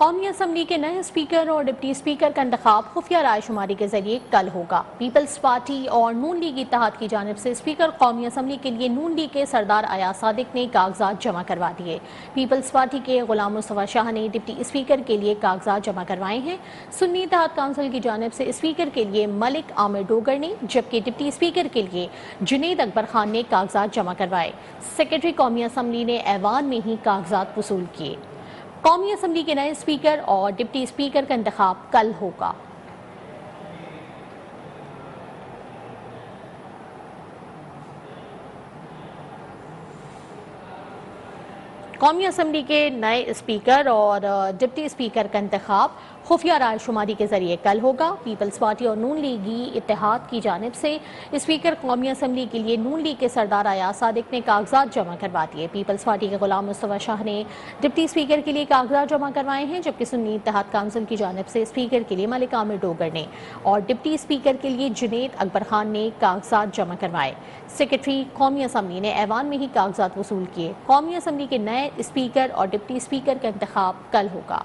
कौमी असम्बली के नए स्पीकर और डिप्टी स्पीकर का इंतखाब खुफिया रायशुमारी के जरिए कल होगा। पीपल्स पार्टी और नून लीग इत्तेहाद की जानिब से स्पीकर कौमी असम्बली के लिए नून लीग के सरदार अयाज सादिक ने कागजात जमा करवा दिए। पीपल्स पार्टी के गुलाम मुस्तफा शाह ने डिप्टी स्पीकर के लिए कागजात जमा करवाए हैं। सुन्नी इत्तेहाद काउंसिल की जानिब से स्पीकर के लिए मलिक आमिर डोगर ने, जबकि डिप्टी स्पीकर के लिए जुनेद अकबर खान ने कागजात जमा करवाए। सेक्रेटरी कौमी असम्बली ने ऐवान में ही कागजात वसूल किए। कौमी असम्बली के नए स्पीकर और डिप्टी स्पीकर का इंतखाब कल होगा। कौमी असम्बली के नए स्पीकर और डिप्टी स्पीकर का इंतखाब खुफिया रायशुमारी के जरिए कल होगा। पीपल्स पार्टी और नून लीगी इत्तेहाद की जानिब से स्पीकर कौमी असम्बली के लिए नून लीग के सरदार अयाज सादिक ने कागजात जमा करवा दिए। पीपल्स पार्टी के गुलाम मुस्तफा शाह ने डिप्टी स्पीकर के लिए कागजात जमा करवाए हैं, जबकि सुन्नी इत्तेहाद काउंसिल की जानिब से स्पीकर के लिए मलिक आमिर डोगर ने और डिप्टी स्पीकर के लिए जुनेद अकबर खान ने कागजात जमा करवाए। सेक्रेटरी कौमी असम्बली ने ऐवान में ही कागजात वसूल किए। कौमी असम्बली के नए स्पीकर और डिप्टी स्पीकर का इंतखाब कल होगा।